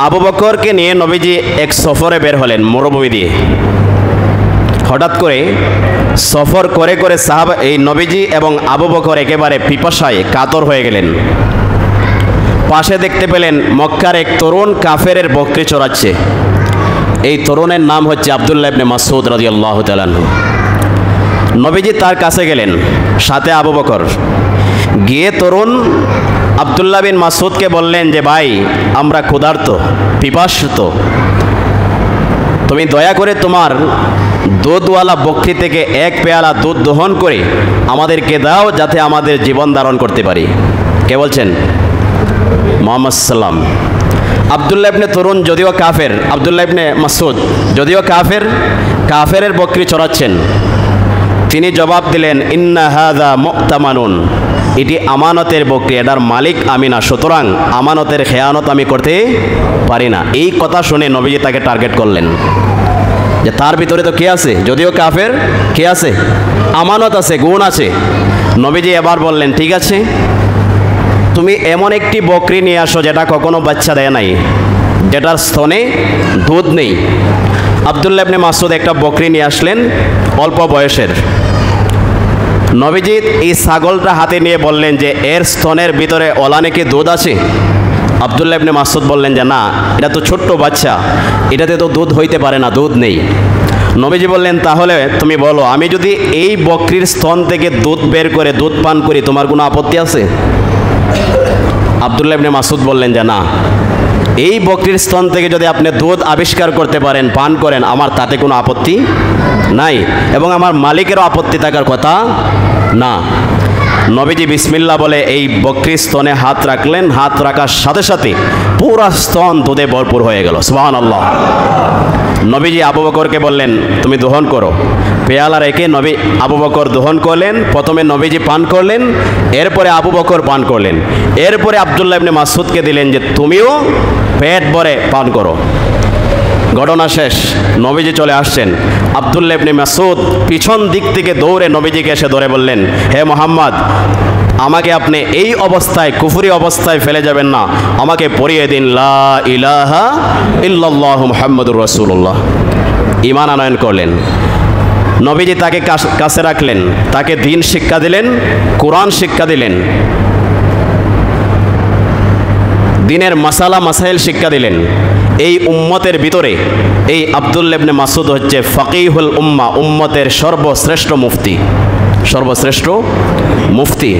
আবু বকরকে নিয়ে নবীজি এক সফরে বের হলেন মরুভূমি দিয়ে। হঠাৎ করে সফর করে করে সাহাবা এই নবীজি এবং আবু বকর একেবারে পিপাসায় কাতর হয়ে গেলেন। পাশে দেখতে পেলেন মক্কার এক তরুণ কাফেরের বকরি চড়াচ্ছে। এই তরুণের নাম হচ্ছে আব্দুল্লাহ ইবনে মাসউদ রাদিয়াল্লাহু তাআলা আনহু। নবীজি তার কাছে গেলেন, সাথে আবু বকর। গিয়ে তরুণ আব্দুল্লাহ বিন মাসউদকে বললেন যে ভাই, আমরা ক্ষুধার্ত, পিপাসিত, তুমি দয়া করে তোমার দুধওয়ালা বকরি থেকে এক পেয়ালা দুধ দহন করে আমাদেরকে দাও, যাতে আমাদের জীবন ধারণ করতে পারি। কে বলছেন? মুহাম্মদ সাল্লাম। আব্দুল্লাহ ইবনে তরুণ যদিও কাফের, আব্দুল্লাহ ইবনে মাসউদ যদিও কাফেরের বকরি চড়াচ্ছেন। তিনি জবাব দিলেন, ইন্না হাযা মু'তামানুন, এটি আমানতের বকরি, এটার মালিক আমি না, সুতরাং আমানতের খেয়ানত আমি করতে পারি না। এই কথা শুনে নবীজি তাকে টার্গেট করলেন যে তার ভিতরে তো কে আছে? যদিও কাফের, কে আছে? আমানত আছে, গুণ আছে। নবীজি এবার বললেন, ঠিক আছে, তুমি এমন একটি বকরি নিয়ে আসো যেটা কখনো বাচ্চা দেয় নাই, যেটার স্তনে দুধ নেই। আব্দুল্লাহ ইবনে মাসউদ একটা বকরি নিয়ে আসলেন, অল্প বয়সের। নবীজি এই ছাগলটা হাতে নিয়ে বললেন যে এর স্তনের ভিতরে ওলানে কি দুধ আছে? আব্দুল্লাহ ইবনে মাসউদ বললেন যে না, এটা তো ছোট্ট বাচ্চা, এটাতে তো দুধ হইতে পারে না, দুধ নেই। নবীজি বললেন, তাহলে তুমি বলো, আমি যদি এই বকরির স্তন থেকে দুধ বের করে দুধ পান করি, তোমার কোনো আপত্তি আছে? আব্দুল্লাহ ইবনে মাসউদ বললেন যে না, এই বকরির স্তন থেকে যদি আপনি দুধ আবিষ্কার করতে পারেন, পান করেন, আমার তাতে কোনো আপত্তি নাই, এবং আমার মালিকেরও আপত্তি থাকার কথা না। নবীজি বিসমিল্লাহ বলে এই বকরির স্তনে হাত রাখলেন। হাত রাখার সাথে সাথে পুরা স্তন দুধে ভরপুর হয়ে গেল। সুবহানাল্লাহ। নবীজি আবু বকরকে বললেন, তুমি দহন করো। পেয়ালা রেখে আবু বকর দহন করলেন। প্রথমে নবীজি পান করলেন, এরপরে আবু বকর পান করলেন, এরপরে আব্দুল্লাহ ইবনে মাসউদকে দিলেন যে তুমিও পেট ভরে পান করো। ঘটনা শেষ, নবীজি চলে আসছেন। আব্দুল্লাহ ইবনে মাসউদ পিছন দিক থেকে দৌড়ে নবীজিকে এসে ধরে বললেন, হে মুহাম্মদ, আমাকে আপনি এই অবস্থায়, কুফরি অবস্থায় ফেলে যাবেন না, আমাকে পড়িয়ে দিন লা ইলাহা ইল্লাল্লাহু মুহাম্মাদুর রাসূলুল্লাহ। ঈমান আনয়ন করলেন। নবীজি তাকে কাছে রাখলেন, তাকে দ্বীন শিক্ষা দিলেন, কোরআন শিক্ষা দিলেন, দ্বীনের মাসালা মাসাইল শিক্ষা দিলেন। এই উম্মতের ভিতরে এই আব্দুল্লাহ ইবনে মাসউদ হচ্ছে ফাকিহুল উম্মাহ, উম্মতের সর্বশ্রেষ্ঠ মুফতি, সর্বশ্রেষ্ঠ মুফতি।